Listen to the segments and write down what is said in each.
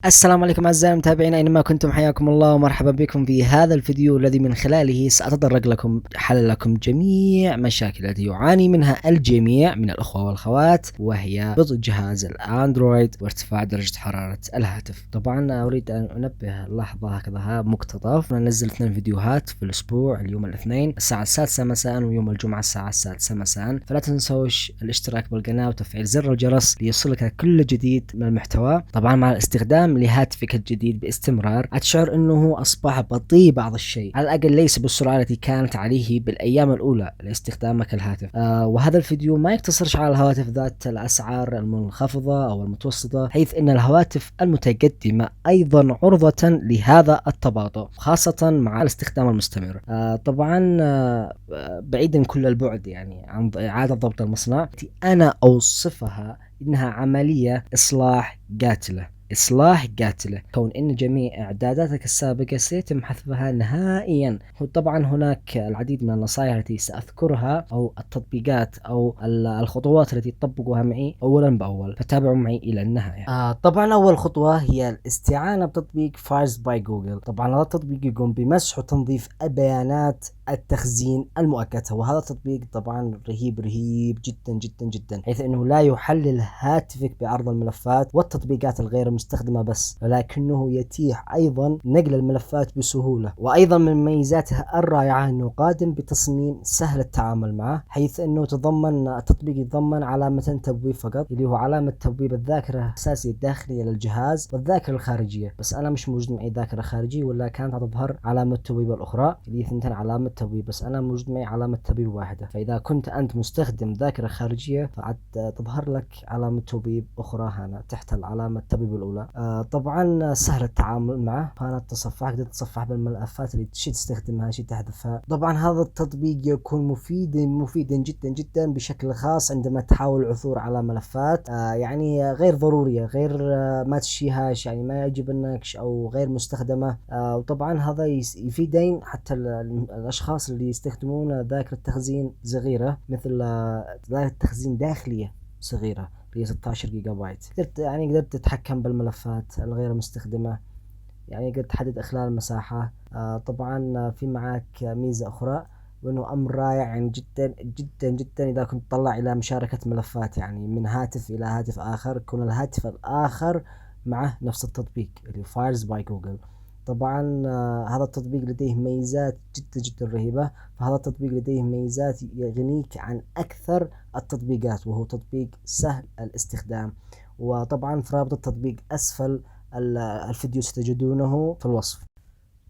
السلام عليكم أعزائي المتابعين أينما كنتم، حياكم الله ومرحبا بكم في هذا الفيديو الذي من خلاله سأتطرق لكم حل لكم جميع مشاكل التي يعاني منها الجميع من الأخوة والأخوات، وهي بطء جهاز الأندرويد وارتفاع درجة حرارة الهاتف. طبعا أريد أن أنبه لحظة هكذا مقتطف، ننزل 2 فيديوهات في الأسبوع، اليوم الاثنين الساعة 6 مساء ويوم الجمعة الساعة 6 مساء، فلا تنسوش الاشتراك بالقناة وتفعيل زر الجرس ليصلك كل جديد من المحتوى. طبعا مع الاستخدام لهاتفك الجديد باستمرار هتشعر انه اصبح بطيء بعض الشيء، على الاقل ليس بالسرعه التي كانت عليه بالايام الاولى لاستخدامك الهاتف. وهذا الفيديو ما يقتصرش على الهواتف ذات الاسعار المنخفضه او المتوسطه، حيث ان الهواتف المتقدمه ايضا عرضه لهذا التباطؤ، خاصه مع الاستخدام المستمر. طبعا بعيدا كل البعد يعني عن اعاده ضبط المصنع، التي انا اوصفها انها عمليه إصلاح قاتلة، كون إن جميع إعداداتك السابقة سيتم حذفها نهائيا. وطبعا هناك العديد من النصائح التي سأذكرها أو التطبيقات أو الخطوات التي تطبقها معي أولا بأول، فتابعوا معي إلى النهاية. طبعا أول خطوة هي الاستعانة بتطبيق فايرز باي جوجل. طبعا هذا التطبيق يقوم بمسح وتنظيف بيانات التخزين المؤقتة، وهذا التطبيق طبعا رهيب جدا جدا جدا، حيث انه لا يحلل هاتفك بعرض الملفات والتطبيقات الغير مستخدمة بس، ولكنه يتيح ايضا نقل الملفات بسهولة. وايضا من ميزاته الرائعة انه قادم بتصميم سهل التعامل معه، حيث انه التطبيق يتضمن علامتين تبويب فقط، اللي هو علامة تبويب الذاكرة الاساسية الداخلية للجهاز والذاكرة الخارجية. بس انا مش موجود معي ذاكرة خارجية، ولا كانت تظهر علامة التبويب الاخرى اللي هي 2 علامة تبويب، بس انا موجود معي علامة تبويب واحدة. فاذا كنت انت مستخدم ذاكرة خارجية فعد تظهر لك علامة تبويب اخرى هنا تحت العلامة التبويب الاولى. طبعا سهل التعامل معه، فانا تقدر تتصفح بالملفات اللي تستخدمها تحذفها. طبعا هذا التطبيق يكون مفيدا جدا جدا بشكل خاص عندما تحاول العثور على ملفات يعني غير ضرورية، غير ما تشيهاش، يعني ما يجب انك او غير مستخدمة. وطبعا هذا يفيدين حتى الاشخاص اللي يستخدمون ذاكرة تخزين صغيرة، مثل ذاكرة تخزين داخلية صغيرة اللي هي 16 جيجا بايت. قدرت تتحكم بالملفات الغير مستخدمة، يعني قدرت تحدد اخلال المساحة. طبعا في معك ميزة اخرى، وانه امر رائع يعني جدا جدا جدا اذا كنت تطلع الى مشاركة ملفات، يعني من هاتف الى هاتف اخر، يكون الهاتف الاخر معه نفس التطبيق اللي فايرز باي جوجل. طبعا هذا التطبيق لديه ميزات جدا جدا رهيبة، فهذا التطبيق لديه ميزات يغنيك عن أكثر التطبيقات، وهو تطبيق سهل الاستخدام. وطبعا في رابط التطبيق أسفل الفيديو ستجدونه في الوصف.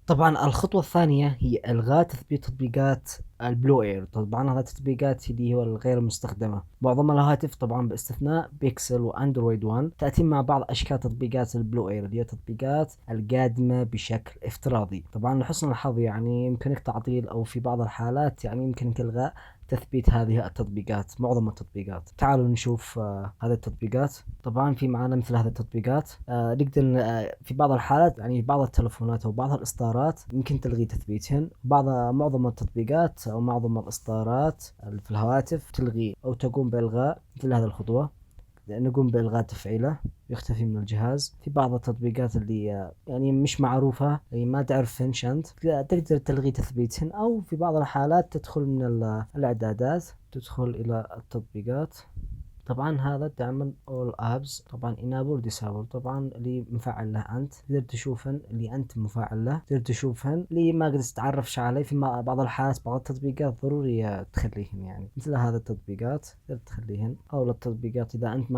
طبعا الخطوة الثانية هي إلغاء تثبيت تطبيقات البلو اير. طبعا هذه التطبيقات اللي هو الغير مستخدمة، معظم الهواتف طبعا باستثناء بيكسل واندرويد 1 تأتي مع بعض اشكال تطبيقات البلو اير، اللي هي التطبيقات القادمة بشكل افتراضي. طبعا لحسن الحظ يعني يمكنك تعطيل، او في بعض الحالات يعني يمكنك الغاء تثبيت هذه التطبيقات، معظم التطبيقات. تعالوا نشوف هذه التطبيقات. طبعا في معنا مثل هذه التطبيقات، نقدر في بعض الحالات يعني بعض التلفونات او بعض الاصدارات يمكن تلغي تثبيتهن. معظم التطبيقات او معظم الاصدارات في الهواتف تلغي او تقوم بالغاء مثل هذه الخطوة، نقوم بإلغاء تفعيله يختفي من الجهاز. في بعض التطبيقات اللي يعني مش معروفة، اللي ما تعرف فينش أنت، تقدر تلغي تثبيتهن، أو في بعض الحالات تدخل من الإعدادات، تدخل إلى التطبيقات. طبعا هذا تعمل all apps، طبعا enable disable، طبعا اللي مفعل له انت تقدر تشوفن، اللي انت مفعل له تقدر تشوفن، اللي ما قدرت تتعرفش عليه في بعض الحالات بعض التطبيقات ضروري تخليهن، يعني مثل هذا التطبيقات تقدر تخليهن، او التطبيقات اذا انت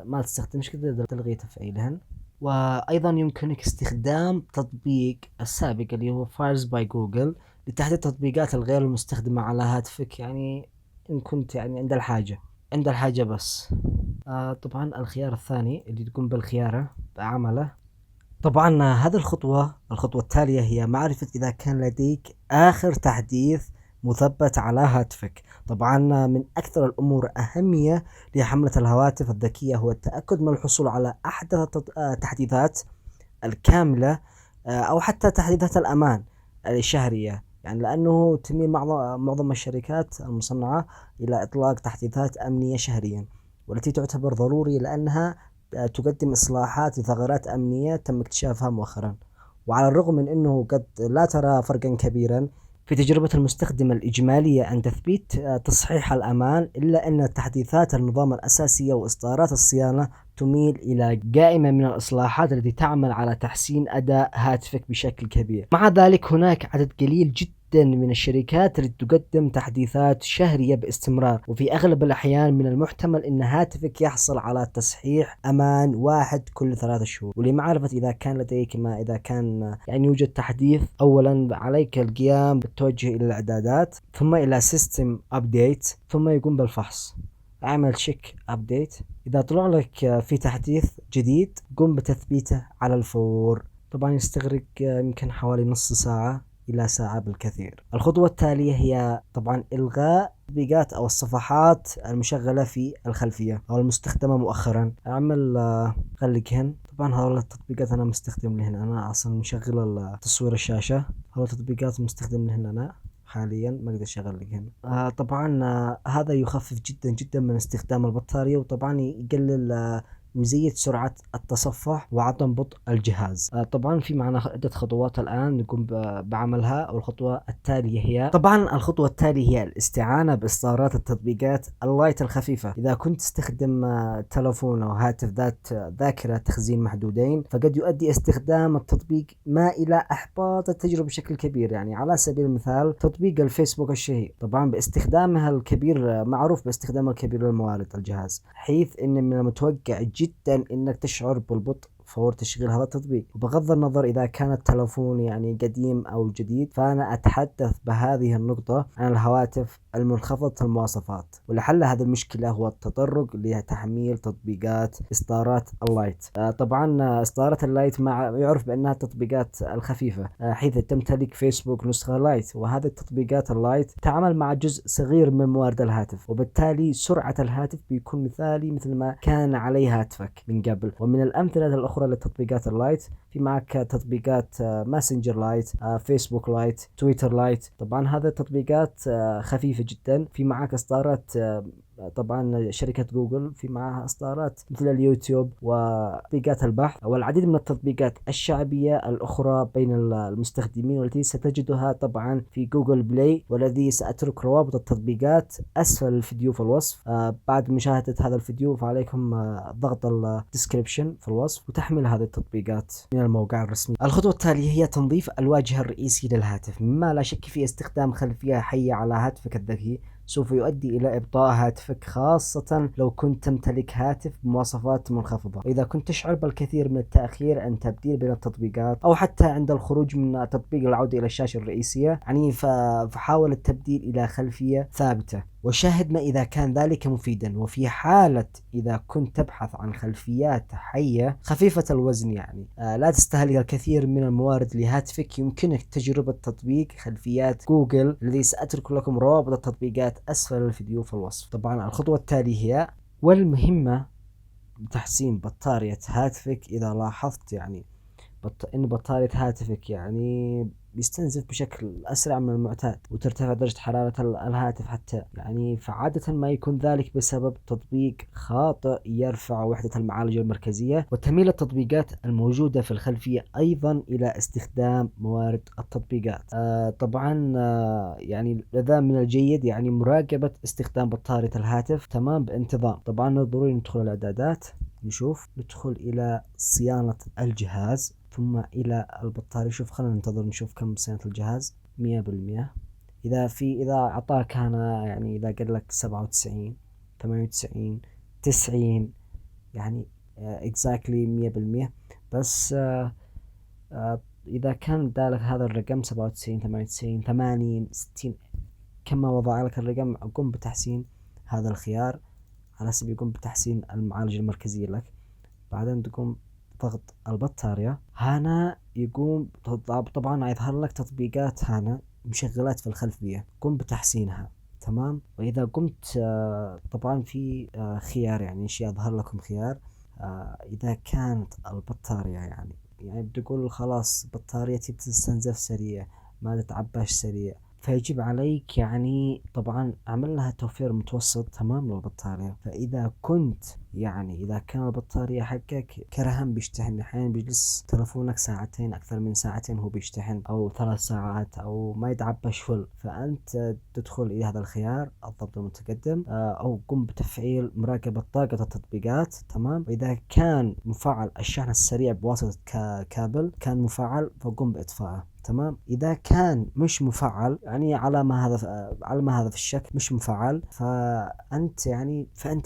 ما تستخدمش تقدر تلغي تفعيلهن. وايضا يمكنك استخدام تطبيق السابق اللي هو فايرز باي جوجل لتحديد التطبيقات الغير المستخدمة على هاتفك، يعني ان كنت يعني عند الحاجة بس. طبعا الخيار الثاني اللي تقوم بالخيارة بعمله. طبعا هذه الخطوة التالية هي معرفة إذا كان لديك آخر تحديث مثبت على هاتفك. طبعا من أكثر الأمور أهمية لحملة الهواتف الذكية هو التأكد من الحصول على أحدث التحديثات الكاملة، أو حتى تحديثات الأمان الشهرية، يعني لأنه تميل معظم الشركات المصنعة إلى إطلاق تحديثات أمنية شهريا، والتي تعتبر ضروري لأنها تقدم إصلاحات لثغرات أمنية تم اكتشافها مؤخرا. وعلى الرغم من أنه قد لا ترى فرقا كبيرا في تجربة المستخدم الإجمالية عن تثبيت تصحيح الأمان، إلا أن تحديثات النظام الأساسية وإصدارات الصيانة تميل إلى قائمة من الإصلاحات التي تعمل على تحسين أداء هاتفك بشكل كبير. مع ذلك هناك عدد قليل جدا من الشركات التي تقدم تحديثات شهرية باستمرار، وفي أغلب الأحيان من المحتمل أن هاتفك يحصل على تصحيح أمان واحد كل 3 شهور. ولمعرفة إذا كان لديك ما إذا كان يعني يوجد تحديث، أولا عليك القيام بالتوجه إلى الإعدادات، ثم إلى سيستم أبديت، ثم يقوم بالفحص. اعمل تشيك أبديت، إذا طلع لك في تحديث جديد قم بتثبيته على الفور. طبعا يستغرق يمكن حوالي نص ساعة إلى ساعة بالكثير. الخطوة التالية هي طبعا إلغاء التطبيقات أو الصفحات المشغلة في الخلفية أو المستخدمة مؤخرا. أعمل خليكهن. طبعا هذول التطبيقات أنا مستخدم لهن، أنا أصلا مشغل تصوير الشاشة، هذول التطبيقات مستخدم لهن أنا حاليا، ما اقدر اشغل لك هنا. طبعا هذا يخفف جدا جدا من استخدام البطارية، وطبعا يقلل يزيد سرعة التصفح وعدم بطء الجهاز. طبعا في معنا عدة خطوات الآن نقوم بعملها. والخطوة التالية هي طبعا الخطوة التالية هي الاستعانة بإصدارات التطبيقات اللايت الخفيفة. إذا كنت تستخدم تلفون أو هاتف ذات ذاكرة تخزين محدودين، فقد يؤدي استخدام التطبيق ما إلى إحباط التجربة بشكل كبير. يعني على سبيل المثال تطبيق الفيسبوك الشهير، طبعا باستخدامها الكبير، معروف باستخدامه الكبير للموارد الجهاز، حيث إن من المتوقع جدا انك تشعر بالبطء فور تشغيل هذا التطبيق. وبغض النظر اذا كان التلفون يعني قديم او جديد، فانا اتحدث بهذه النقطة عن الهواتف المنخفضة المواصفات. ولحل هذه المشكلة هو التطرق لتحميل تطبيقات اصدارات اللايت. طبعا اصدارات اللايت يعرف بانها التطبيقات الخفيفة، حيث تمتلك فيسبوك نسخة لايت، وهذه التطبيقات اللايت تعمل مع جزء صغير من موارد الهاتف، وبالتالي سرعة الهاتف بيكون مثالي مثل ما كان عليه هاتفك من قبل. ومن الأمثلة الأخرى للتطبيقات اللايت في معك تطبيقات ماسنجر لايت، فيسبوك لايت، تويتر لايت. طبعا هذه التطبيقات خفيفة جدا. في معك إصدارات طبعا شركة جوجل في معها إصدارات مثل اليوتيوب وتطبيقات البحث والعديد من التطبيقات الشعبية الأخرى بين المستخدمين، والتي ستجدها طبعا في جوجل بلاي، والذي سأترك روابط التطبيقات أسفل الفيديو في الوصف. بعد مشاهدة هذا الفيديو فعليكم ضغط الديسكريبشن في الوصف وتحميل هذه التطبيقات من الموقع الرسمي. الخطوة التالية هي تنظيف الواجهة الرئيسي للهاتف، مما لا شك في استخدام خلفية حية على هاتفك الذكي سوف يؤدي إلى إبطاء هاتفك، خاصة لو كنت تمتلك هاتف بمواصفات منخفضة. وإذا كنت تشعر بالكثير من التأخير عند تبديل بين التطبيقات، أو حتى عند الخروج من التطبيق العودة إلى الشاشة الرئيسية، يعني فحاول التبديل إلى خلفية ثابتة وشاهد ما إذا كان ذلك مفيدا. وفي حالة إذا كنت تبحث عن خلفيات حية خفيفة الوزن، يعني لا تستهلك الكثير من الموارد لهاتفك، يمكنك تجربة تطبيق خلفيات جوجل الذي سأترك لكم روابط التطبيقات أسفل الفيديو في الوصف. طبعا الخطوة التالية هي والمهمة تحسين بطارية هاتفك. إذا لاحظت يعني إن بطارية هاتفك يعني بيستنزف بشكل أسرع من المعتاد وترتفع درجة حرارة الهاتف حتى، يعني فعادة ما يكون ذلك بسبب تطبيق خاطئ يرفع وحدة المعالجة المركزية، وتميل التطبيقات الموجودة في الخلفية أيضا إلى استخدام موارد التطبيقات. طبعا يعني لذا من الجيد يعني مراقبة استخدام بطارية الهاتف تمام بانتظام. طبعا ضروري ندخل الإعدادات، ندخل إلى صيانة الجهاز، ثم إلى البطارية. شوف خلينا ننتظر نشوف كم صيانة الجهاز. 100%. إذا أعطاك هنا يعني إذا قال لك 97 98 90 يعني exactly 100%. بس إذا كان دالك هذا الرقم 97 98 80 60 كما وضع لك الرقم، قم بتحسين هذا الخيار على سبيل يقوم بتحسين المعالجة المركزية لك. بعدين تقوم ضغط البطارية. هنا يقوم طبعا يظهر لك تطبيقات هنا مشغلات في الخلفية، قم بتحسينها. تمام. وإذا قمت طبعا في خيار يعني يظهر لكم خيار إذا كانت البطارية يعني بتقول خلاص بطاريتي بتستنزف سريع ما تتعباش سريع، فيجب عليك يعني طبعا اعمل لها توفير متوسط تمام للبطارية. فاذا كنت يعني اذا كان البطارية حقك كرهن بيشتحن، احيانا بيجلس تلفونك ساعتين اكثر من ساعتين هو بيشتحن، او 3 ساعات، او ما يتعبش فل، فانت تدخل الى هذا الخيار الضبط المتقدم، او قم بتفعيل مراقبة طاقة التطبيقات تمام. واذا كان مفعل الشحن السريع بواسطة كابل كان مفعل فقم باطفائه تمام. اذا كان مش مفعل يعني على ما هذا في الشك مش مفعل، فانت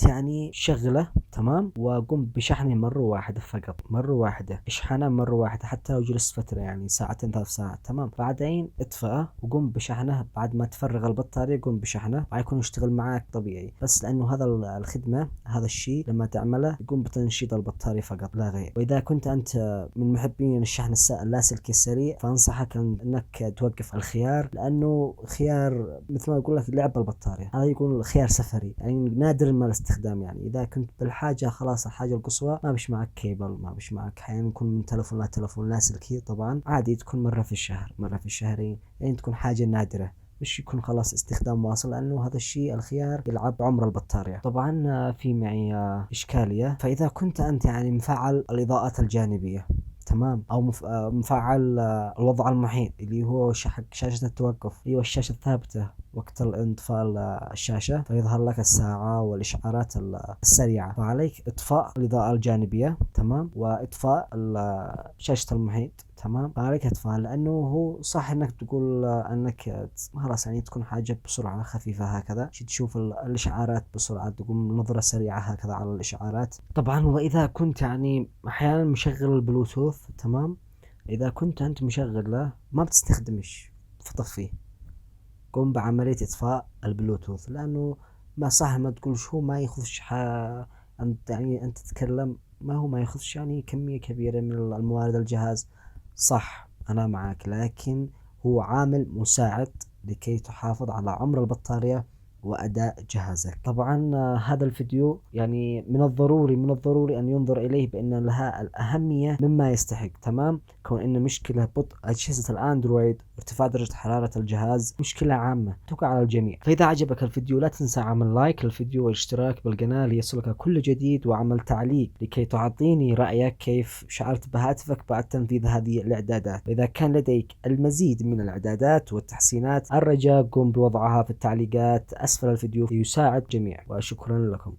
يعني شغله تمام، وقم بشحنه مرة واحدة فقط، مرة واحدة اشحنه مرة واحدة حتى لو جلست فترة يعني ساعتين 3 ساعات تمام. بعدين اطفئه وقم بشحنه بعد ما تفرغ البطارية، قم بشحنه يكون يشتغل معك طبيعي. بس لانه هذا الخدمة هذا الشيء لما تعمله يقوم بتنشيط البطارية فقط لا غير. واذا كنت انت من محبين الشحن اللاسلكي السريع فانصحك انك توقف الخيار، لانه خيار مثل ما اقول لك لعب البطارية، هذا يكون خيار سفري يعني نادر ما الاستخدام. يعني اذا كنت بالحاجة خلاص الحاجة القصوى ما بش معك كيبل، ما بش معك احيانا يكون من تلفون لاسلكي طبعا عادي تكون مرة في الشهر مرة في الشهرين، يعني تكون حاجة نادرة مش يكون خلاص استخدام واصل، لانه هذا الشيء الخيار يلعب عمر البطارية. طبعا في معي اشكالية، فاذا كنت انت يعني مفعل الاضاءات الجانبية تمام، او مفعل الوضع المحيط اللي هو حق شاشة التوقف، ايوه الشاشة الثابتة وقت انطفاء الشاشة فيظهر لك الساعة والاشعارات السريعة، فعليك اطفاء الاضاءة الجانبية تمام، واطفاء شاشة المحيط تمام. فعليك اطفاء، لانه هو صح انك تقول انك خلاص يعني تكون حاجة بسرعة خفيفة هكذا تشوف الاشعارات بسرعة، تقوم نظرة سريعة هكذا على الاشعارات طبعا. واذا كنت يعني احيانا مشغل البلوتوث تمام، اذا كنت انت مشغله ما بتستخدمش فطفيه، قم بعملية اطفاء البلوتوث، لانه ما صح ما تقولش هو ما ياخذش انت يعني انت تتكلم ما هو ما ياخذش يعني كمية كبيرة من الموارد الجهاز، صح انا معك، لكن هو عامل مساعد لكي تحافظ على عمر البطارية وأداء جهازك. طبعا هذا الفيديو يعني من الضروري أن ينظر إليه بأن لها الأهمية مما يستحق تمام، كون أن مشكلة بطء أجهزة الأندرويد وارتفاع درجة حرارة الجهاز مشكلة عامة تقع على الجميع. فإذا عجبك الفيديو لا تنسى عمل لايك للفيديو والاشتراك بالقناة ليصلك كل جديد، وعمل تعليق لكي تعطيني رأيك كيف شعرت بهاتفك بعد تنفيذ هذه الإعدادات. وإذا كان لديك المزيد من الإعدادات والتحسينات الرجاء قم بوضعها في التعليقات أسفل الفيديو ليساعد جميع، وشكرا لكم.